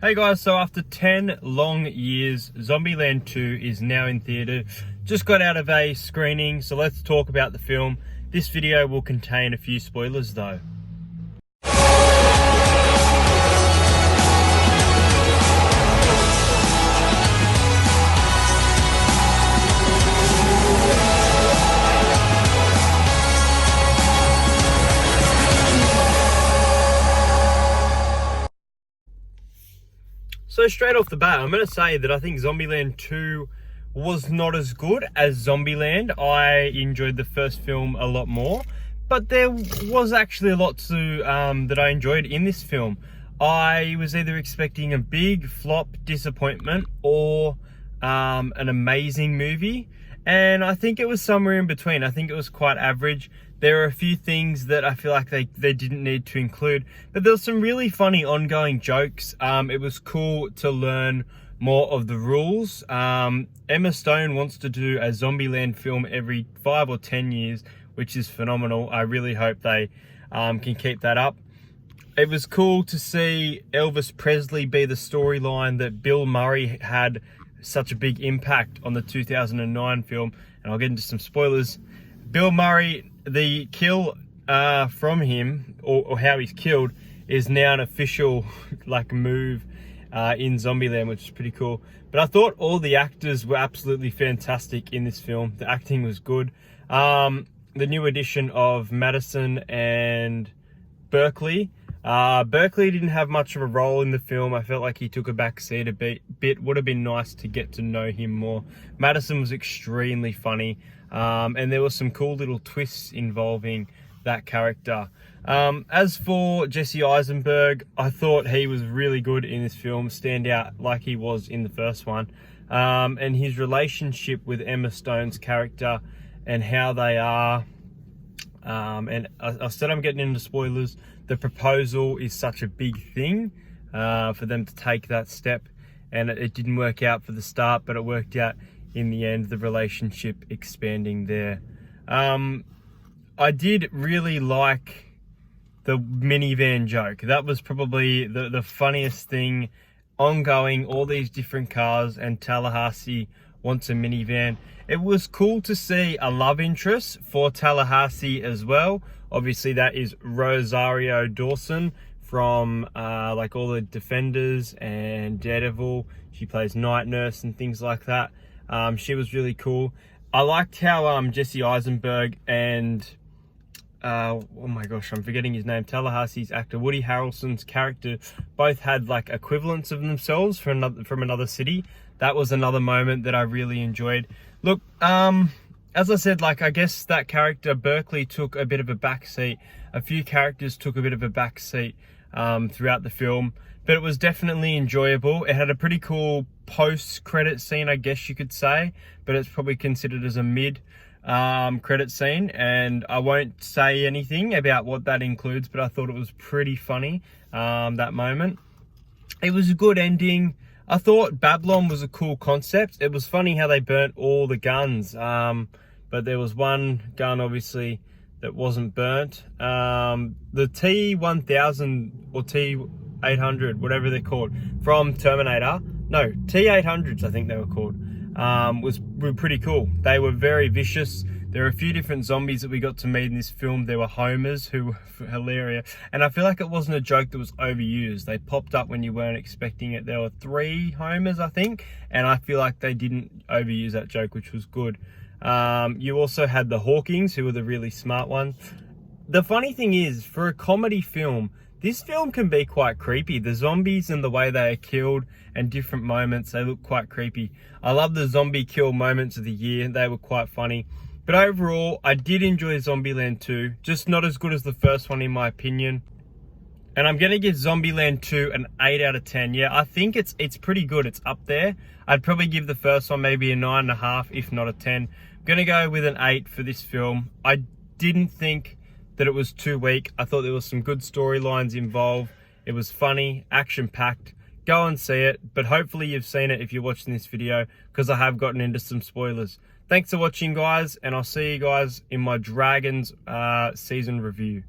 Hey guys, so after 10 long years, Zombieland 2 is now in theatre. Just got out of a screening, so let's talk about the film. This video will contain a few spoilers though. So straight off the bat, I'm going to say that I think Zombieland 2 was not as good as Zombieland. I enjoyed the first film a lot more, but there was actually a lot to that I enjoyed in this film. I was either expecting a big flop disappointment or an amazing movie, and I think it was somewhere in between. I think it was quite average. There are a few things that I feel like they didn't need to include, but there was some really funny ongoing jokes. It was cool to learn more of the rules. Emma Stone wants to do a Zombieland film every 5 or 10 years, which is phenomenal. I really hope they can keep that up. It was cool to see Elvis Presley be the storyline that Bill Murray had such a big impact on the 2009 film, and I'll get into some spoilers. Bill Murray, the kill from him, or how he's killed, is now an official move in Zombieland, which is pretty cool. But I thought all the actors were absolutely fantastic in this film. The acting was good. The new addition of Madison and Berkeley. Berkeley didn't have much of a role in the film. I felt like he took a back seat a bit. Would have been nice to get to know him more. Madison was extremely funny. And there were some cool little twists involving that character. As for Jesse Eisenberg, I thought he was really good in this film, stand out like he was in the first one. And his relationship with Emma Stone's character and how they are. And I said I'm getting into spoilers. The proposal is such a big thing for them to take that step. And it didn't work out for the start, but it worked out in the end, the relationship expanding there. I did really like the minivan joke. That was probably the funniest thing ongoing, all these different cars, and Tallahassee wants a minivan. It was cool to see a love interest for Tallahassee as well. Obviously that is Rosario Dawson from all the Defenders and Daredevil. She plays Night Nurse and things like that. She was really cool. I liked how Jesse Eisenberg and oh my gosh, I'm forgetting his name, Tallahassee's actor, Woody Harrelson's character, both had equivalents of themselves from another city. That was another moment that I really enjoyed. Look, as I said, I guess that character Berkeley took a bit of a backseat. A few characters took a bit of a backseat throughout the film, but it was definitely enjoyable. It had a pretty cool post-credit scene, I guess you could say, but it's probably considered as a mid-credit scene, and I won't say anything about what that includes, but I thought it was pretty funny, that moment. It was a good ending. I thought Babylon was a cool concept. It was funny how they burnt all the guns, but there was one gun, obviously, that wasn't burnt. The T-1000 or T-800, whatever they're called, from Terminator. No, T-800s, I think they were called. Were pretty cool. They were very vicious. There are a few different zombies that we got to meet in this film. There were homers who were hilarious. And I feel like it wasn't a joke that was overused. They popped up when you weren't expecting it. There were 3 homers, I think. And I feel like they didn't overuse that joke, which was good. You also had the Hawkings, who were the really smart ones. The funny thing is, for a comedy film, this film can be quite creepy. The zombies and the way they are killed and different moments, they look quite creepy. I love the zombie kill moments of the year. They were quite funny. But overall, I did enjoy Zombieland 2. Just not as good as the first one in my opinion. And I'm going to give Zombieland 2 an 8 out of 10. Yeah, I think it's pretty good. It's up there. I'd probably give the first one maybe a 9.5, if not a 10. I'm going to go with an 8 for this film. I didn't think that it was too weak. I thought there was some good storylines involved. It was funny, action-packed. Go and see it, but hopefully you've seen it if you're watching this video, because I have gotten into some spoilers. Thanks for watching, guys, and I'll see you guys in my Dragons season review.